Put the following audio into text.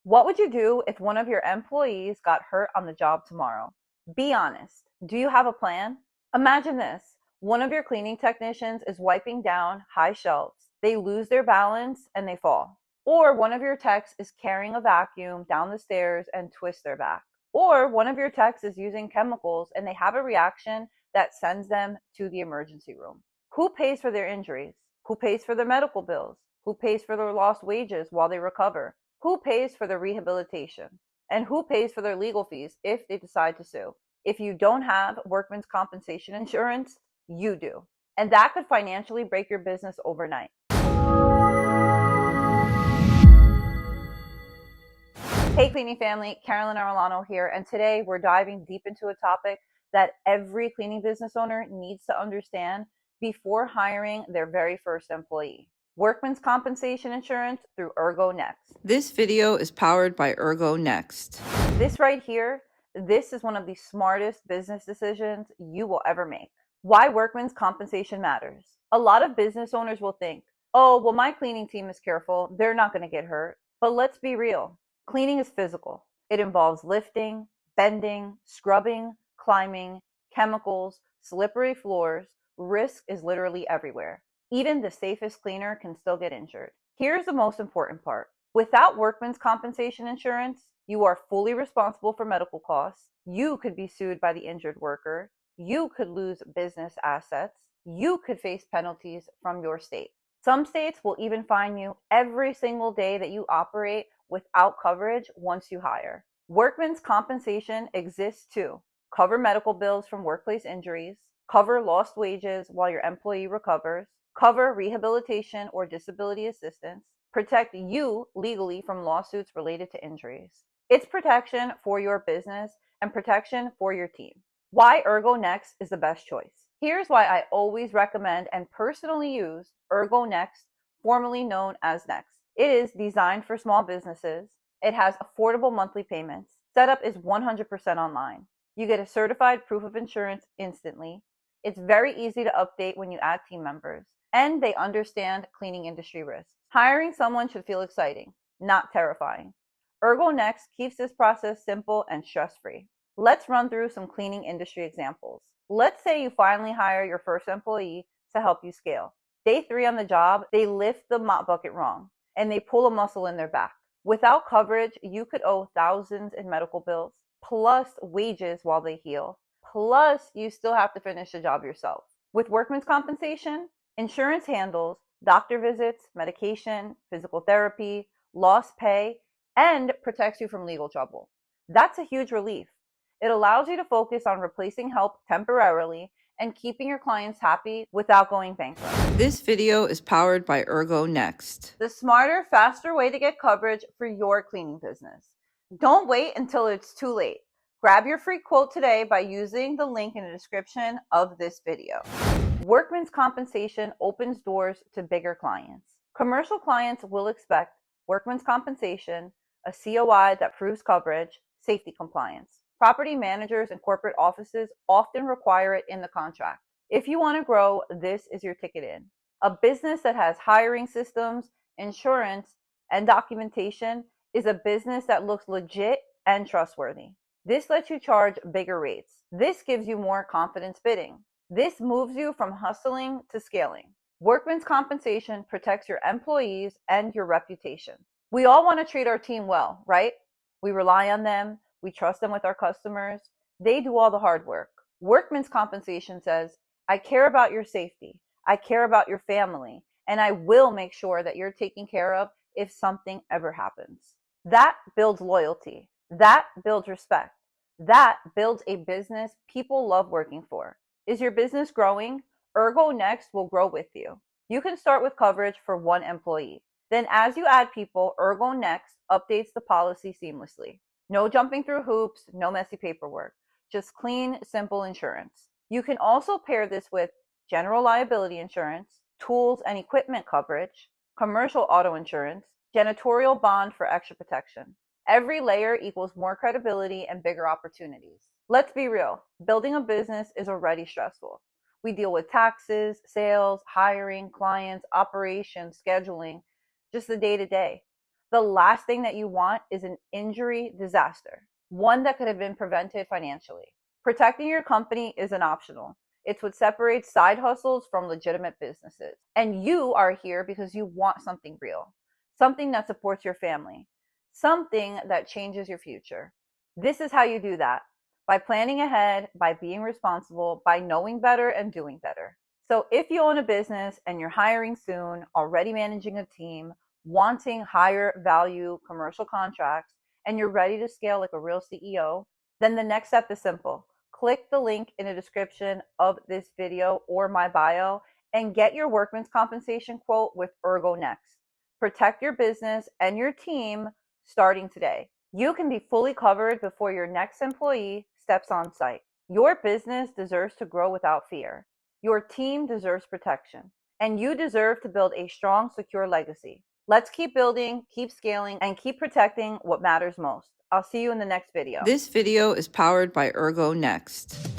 What would you do if one of your employees got hurt on the job tomorrow? Be honest. Do you have a plan? Imagine this. One of your cleaning technicians is wiping down high shelves. They lose their balance and they fall. Or one of your techs is carrying a vacuum down the stairs and twist their back. Or one of your techs is using chemicals and they have a reaction that sends them to the emergency room. Who pays for their injuries? Who pays for their medical bills? Who pays for their lost wages while they recover? Who pays for their rehabilitation? And who pays for their legal fees if they decide to sue? If you don't have workman's compensation insurance, you do. And that could financially break your business overnight. Hey cleaning family, Carolyn Arellano here, and today we're diving deep into a topic that every cleaning business owner needs to understand before hiring their very first employee. Workman's compensation insurance through Ergo Next. This video is powered by Ergo Next. This right here, this is one of the smartest business decisions you will ever make. Why workman's compensation matters. A lot of business owners will think, oh, well, my cleaning team is careful, they're not going to get hurt. But let's be real. Cleaning is physical. It involves lifting, bending, scrubbing, climbing, chemicals, slippery floors. Risk is literally everywhere. Even the safest cleaner can still get injured. Here's the most important part. Without workman's compensation insurance, you are fully responsible for medical costs. You could be sued by the injured worker. You could lose business assets. You could face penalties from your state. Some states will even fine you every single day that you operate without coverage once you hire. Workman's compensation exists to cover medical bills from workplace injuries, cover lost wages while your employee recovers, cover rehabilitation or disability assistance, protect you legally from lawsuits related to injuries. It's protection for your business and protection for your team. Why Ergo Next is the best choice. Here's why I always recommend and personally use Ergo Next, formerly known as Next. It is designed for small businesses. It has affordable monthly payments. Setup is 100% online. You get a certified proof of insurance instantly. It's very easy to update when you add team members. And they understand cleaning industry risks. Hiring someone should feel exciting, not terrifying. Ergo Next keeps this process simple and stress-free. Let's run through some cleaning industry examples. Let's say you finally hire your first employee to help you scale. Day 3 on the job, they lift the mop bucket wrong and they pull a muscle in their back. Without coverage, you could owe thousands in medical bills, plus wages while they heal, plus you still have to finish the job yourself. With workman's compensation, insurance handles doctor visits, medication, physical therapy, lost pay, and protects you from legal trouble. That's a huge relief. It allows you to focus on replacing help temporarily and keeping your clients happy without going bankrupt. This video is powered by Ergo Next. The smarter, faster way to get coverage for your cleaning business. Don't wait until it's too late. Grab your free quote today by using the link in the description of this video. Workman's compensation opens doors to bigger clients. Commercial clients will expect workman's compensation, a COI that proves coverage, safety compliance. Property managers and corporate offices often require it in the contract. If you want to grow, this is your ticket in. A business that has hiring systems, insurance, and documentation is a business that looks legit and trustworthy. This lets you charge bigger rates. This gives you more confidence bidding. This moves you from hustling to scaling. Workman's compensation protects your employees and your reputation. We all want to treat our team well, right? We rely on them. We trust them with our customers. They do all the hard work. Workman's compensation says, I care about your safety. I care about your family. And I will make sure that you're taken care of if something ever happens. That builds loyalty. That builds respect. That builds a business people love working for. Is your business growing? Ergo Next will grow with you. You can start with coverage for one employee. Then as you add people, Ergo Next updates the policy seamlessly. No jumping through hoops, no messy paperwork. Just clean, simple insurance. You can also pair this with general liability insurance, tools and equipment coverage, commercial auto insurance, janitorial bond for extra protection. Every layer equals more credibility and bigger opportunities. Let's be real. Building a business is already stressful. We deal with taxes, sales, hiring, clients, operations, scheduling, just the day-to-day. The last thing that you want is an injury disaster, one that could have been prevented financially. Protecting your company isn't optional. It's what separates side hustles from legitimate businesses. And you are here because you want something real, something that supports your family, something that changes your future. This is how you do that, by planning ahead, by being responsible, by knowing better and doing better. So if you own a business and you're hiring soon, already managing a team, wanting higher value commercial contracts, and you're ready to scale like a real CEO, then the next step is simple. Click the link in the description of this video or my bio and get your workman's compensation quote with Ergo Next. Protect your business and your team starting today. You can be fully covered before your next employee steps on site. Your business deserves to grow without fear. Your team deserves protection. And you deserve to build a strong, secure legacy. Let's keep building, keep scaling, and keep protecting what matters most. I'll see you in the next video. This video is powered by Ergo Next.